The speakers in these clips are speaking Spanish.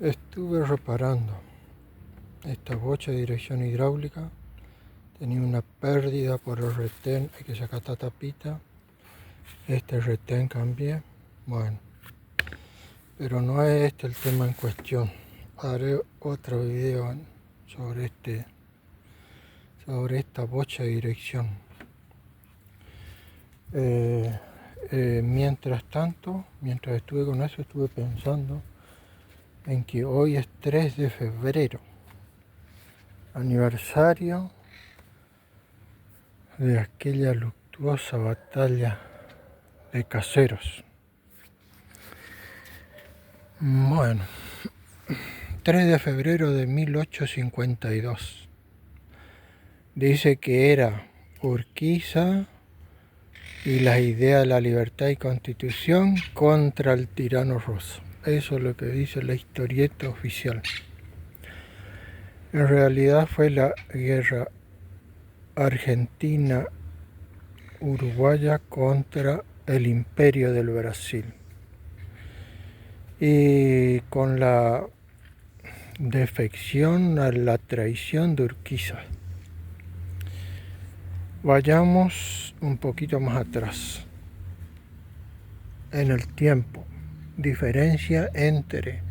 Estuve reparando esta bocha de dirección hidráulica. Tenía una pérdida por el retén, hay que sacar esta tapita. Este retén cambié. Bueno, pero no es este el tema en cuestión. Haré otro video sobre esta bocha de dirección. Mientras tanto, mientras estuve con eso, estuve pensando en que hoy es 3 de febrero, aniversario de aquella luctuosa batalla de Caseros. Bueno, 3 de febrero de 1852. Dice que era Urquiza y las ideas de la libertad y constitución contra el tirano ruso. Eso es lo que dice la historieta oficial. En realidad fue la guerra argentina-uruguaya contra el imperio del Brasil. Y con la defección a la traición de Urquiza. Vayamos un poquito más atrás en el tiempo. Diferencia entre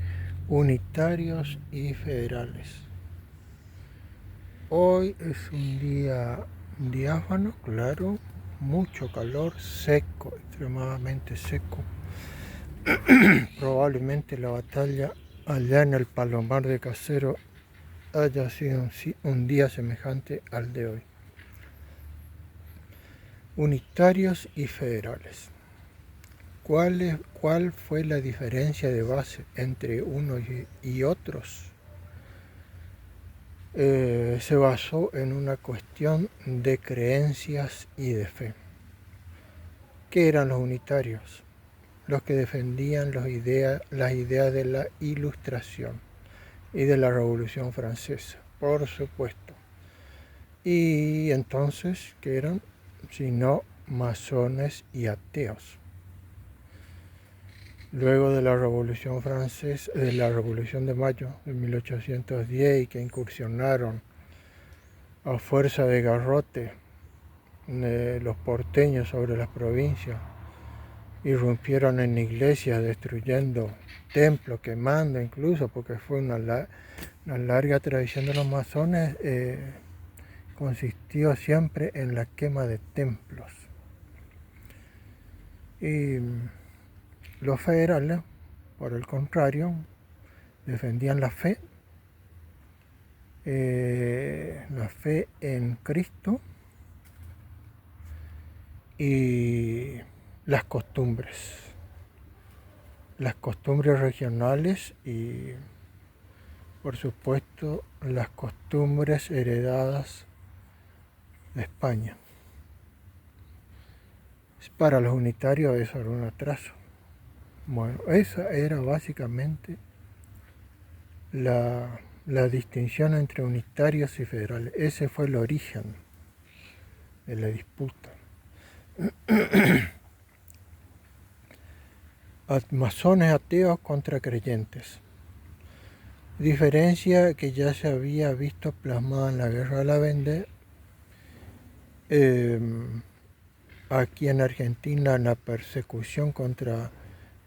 unitarios y federales. Hoy es un día diáfano, claro, mucho calor, seco, extremadamente seco. Probablemente la batalla allá en el Palomar de Caseros haya sido un día semejante al de hoy. Unitarios y federales. ¿Cuál fue la diferencia de base entre unos y otros? Se basó en una cuestión de creencias y de fe. ¿Qué eran los unitarios? Los que defendían las ideas de la Ilustración y de la Revolución Francesa, por supuesto. Y entonces, ¿qué eran? Sino masones y ateos. Luego de la Revolución Francesa, de la Revolución de Mayo de 1810, y que incursionaron a fuerza de garrote los porteños sobre las provincias, irrumpieron en iglesias destruyendo templos, quemando incluso, porque fue una larga tradición de los masones, consistió siempre en la quema de templos. Y los federales, por el contrario, defendían la fe en Cristo y las costumbres regionales y, por supuesto, las costumbres heredadas de España. Para los unitarios eso era un atraso. Bueno, esa era básicamente la distinción entre unitarios y federales. Ese fue el origen de la disputa. Masones ateos contra creyentes. Diferencia que ya se había visto plasmada en la Guerra de la Vendée. Aquí en Argentina, en la persecución contra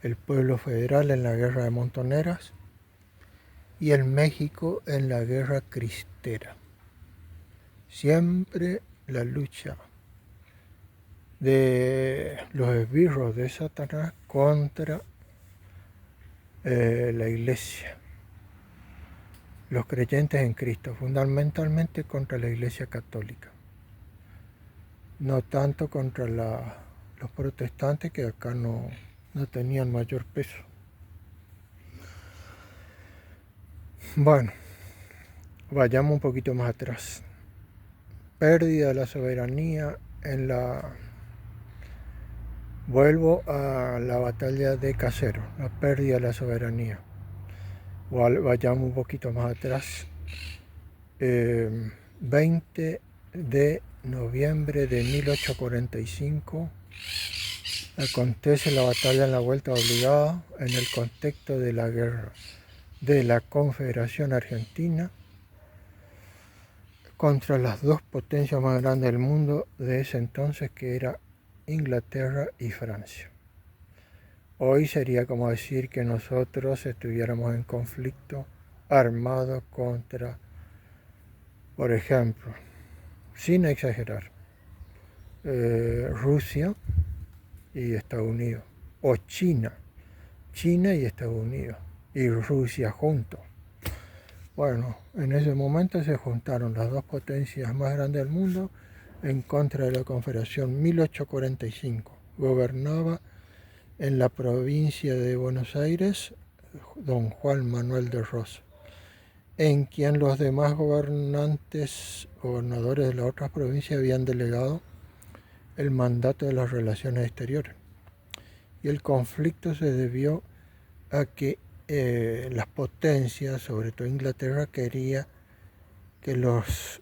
el pueblo federal en la Guerra de Montoneras, y en México en la Guerra Cristera. Siempre la lucha de los esbirros de Satanás contra la Iglesia, los creyentes en Cristo, fundamentalmente contra la Iglesia Católica, no tanto contra los protestantes, que acá no tenían mayor peso. Bueno, vayamos un poquito más atrás. Pérdida de la soberanía Vuelvo a la batalla de Caseros, la pérdida de la soberanía. Vayamos un poquito más atrás. 20 de noviembre de 1845 acontece la batalla en la Vuelta Obligada en el contexto de la guerra de la Confederación Argentina contra las dos potencias más grandes del mundo de ese entonces, que era Inglaterra y Francia. Hoy sería como decir que nosotros estuviéramos en conflicto armado contra, por ejemplo, sin exagerar, Rusia y Estados Unidos, o China y Estados Unidos, y Rusia juntos. Bueno, en ese momento se juntaron las dos potencias más grandes del mundo en contra de la Confederación. 1845 gobernaba en la provincia de Buenos Aires don Juan Manuel de Rosas, en quien los demás gobernadores de las otras provincias habían delegado el mandato de las relaciones exteriores. Y el conflicto se debió a que las potencias, sobre todo Inglaterra, quería que los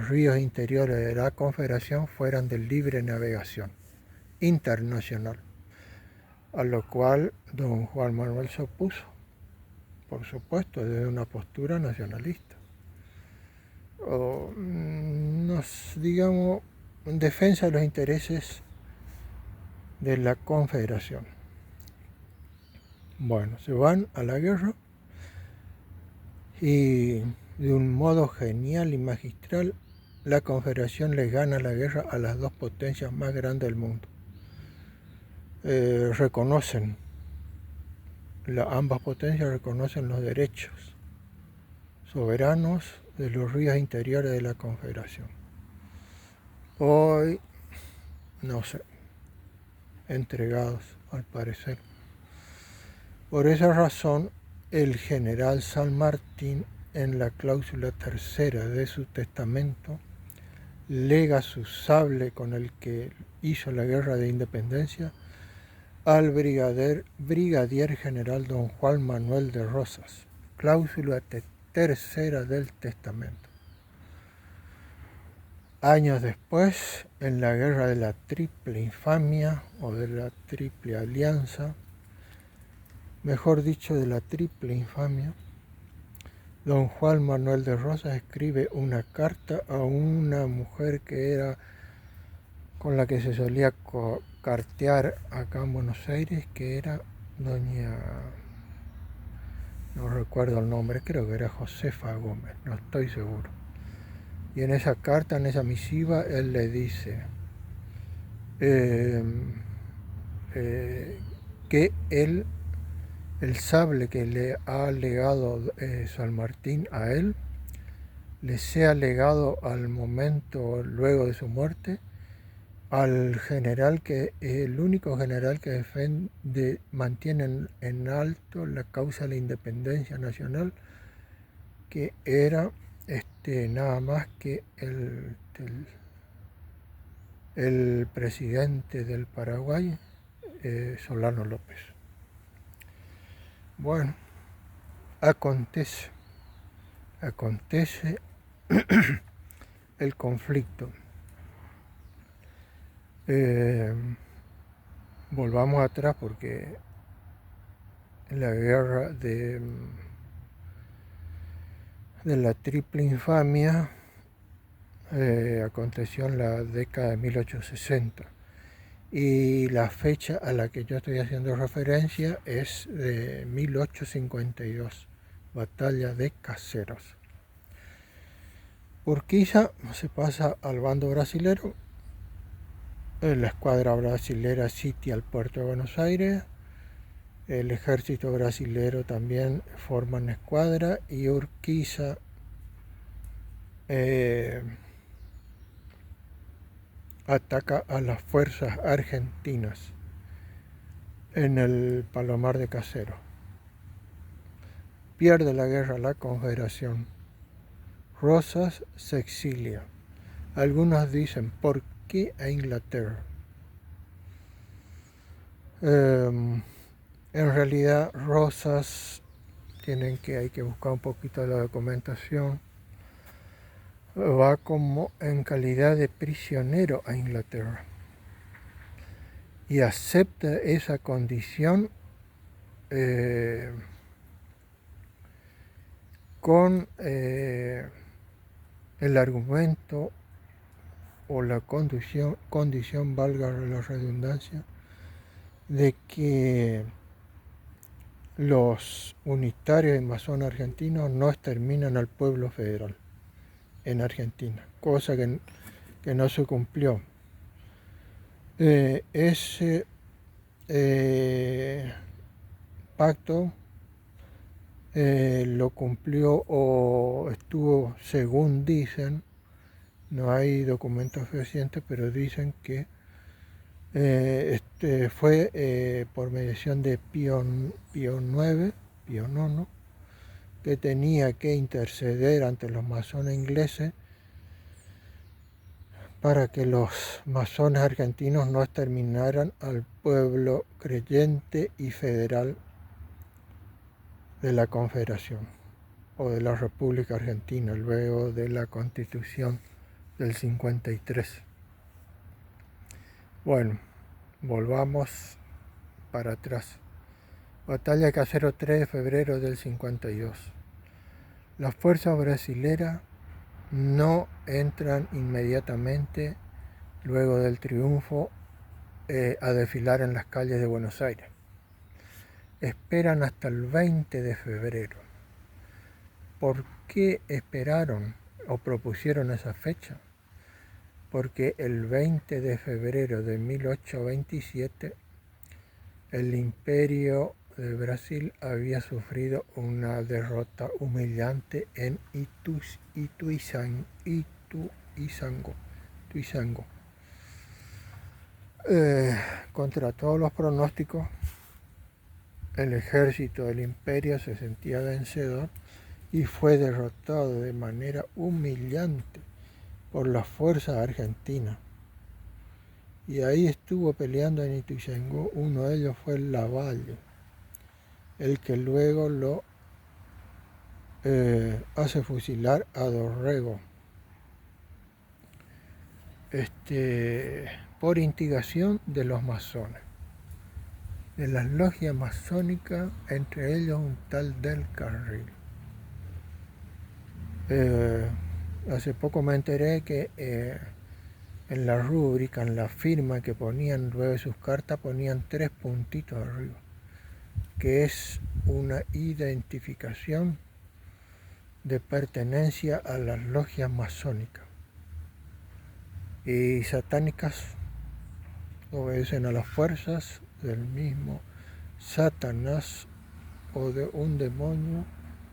ríos interiores de la Confederación fueran de libre navegación internacional, a lo cual don Juan Manuel se opuso, por supuesto, desde una postura nacionalista, o digamos, en defensa de los intereses de la Confederación. Bueno, se van a la guerra y de un modo genial y magistral la Confederación le gana la guerra a las dos potencias más grandes del mundo. Ambas potencias reconocen los derechos soberanos de los ríos interiores de la Confederación. Hoy, no sé, entregados al parecer. Por esa razón, el general San Martín, en la cláusula tercera de su testamento, lega su sable con el que hizo la guerra de independencia al brigadier general don Juan Manuel de Rosas, cláusula tercera del testamento. Años después, en la guerra de la Triple Infamia o de la Triple Alianza, mejor dicho, de la Triple Infamia, don Juan Manuel de Rosas escribe una carta a una mujer que era con la que se solía cartear acá en Buenos Aires, que era doña, no recuerdo el nombre, creo que era Josefa Gómez, no estoy seguro. Y en esa carta, en esa misiva, él le dice que el sable que le ha legado San Martín a él, le sea legado al momento, luego de su muerte, al general el único general que mantiene en alto la causa de la independencia nacional, que era nada más que el presidente del Paraguay, Solano López. Bueno, acontece el conflicto. Volvamos atrás, porque la guerra de la Triple Infamia aconteció en la década de 1860, y la fecha a la que yo estoy haciendo referencia es de 1852, batalla de Caseros. Urquiza se pasa al bando brasilero, la escuadra brasilera sitia el puerto de Buenos Aires, el ejército brasilero también forma una escuadra, y Urquiza ataca a las fuerzas argentinas en el Palomar de Caseros. Pierde la guerra la Confederación. Rosas se exilia. Algunos dicen, ¿por qué a Inglaterra? En realidad, Rosas, hay que buscar un poquito de la documentación, va como en calidad de prisionero a Inglaterra y acepta esa condición con el argumento o la condición, valga la redundancia, de que los unitarios y masones argentinos no exterminan al pueblo federal en Argentina, cosa que no se cumplió. Ese pacto lo cumplió o estuvo, según dicen, no hay documentos fehacientes, pero dicen que fue por mediación de Pío IX, que tenía que interceder ante los masones ingleses para que los masones argentinos no exterminaran al pueblo creyente y federal de la Confederación o de la República Argentina luego de la Constitución del 53. Bueno, volvamos para atrás. Batalla de Caseros, 3 de febrero del 52. Las fuerzas brasileras no entran inmediatamente luego del triunfo a desfilar en las calles de Buenos Aires. Esperan hasta el 20 de febrero. ¿Por qué esperaron o propusieron esa fecha? Porque el 20 de febrero de 1827 el Imperio de Brasil había sufrido una derrota humillante en Ituzaingó. Contra todos los pronósticos, el ejército del imperio se sentía vencedor y fue derrotado de manera humillante por las fuerzas argentinas. Y ahí estuvo peleando en Ituzaingó, uno de ellos fue Lavalle, el que luego lo hace fusilar a Dorrego, por instigación de los masones, de las logias masónicas, entre ellos un tal del Carril. Hace poco me enteré que en la rúbrica, en la firma que ponían luego de sus cartas, ponían 3 puntitos arriba, que es una identificación de pertenencia a las logias masónicas. Y satánicas obedecen a las fuerzas del mismo Satanás o de un demonio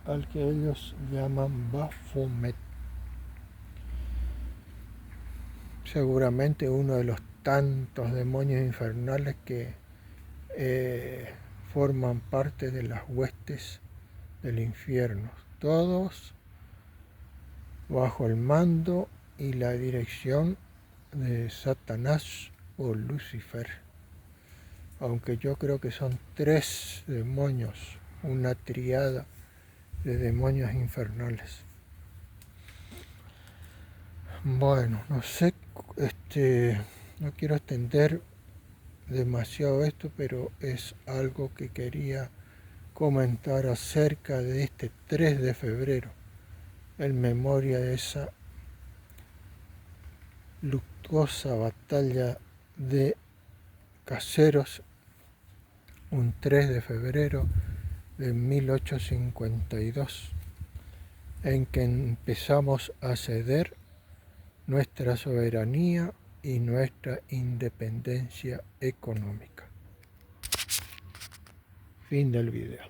al que ellos llaman Baphomet. Seguramente uno de los tantos demonios infernales que forman parte de las huestes del infierno, todos bajo el mando y la dirección de Satanás o Lucifer, aunque yo creo que son 3 demonios, una triada de demonios infernales. Bueno, no sé, no quiero extender demasiado esto, pero es algo que quería comentar acerca de este 3 de febrero, en memoria de esa luctuosa batalla de Caseros, un 3 de febrero de 1852, en que empezamos a ceder nuestra soberanía y nuestra independencia económica. Fin del video.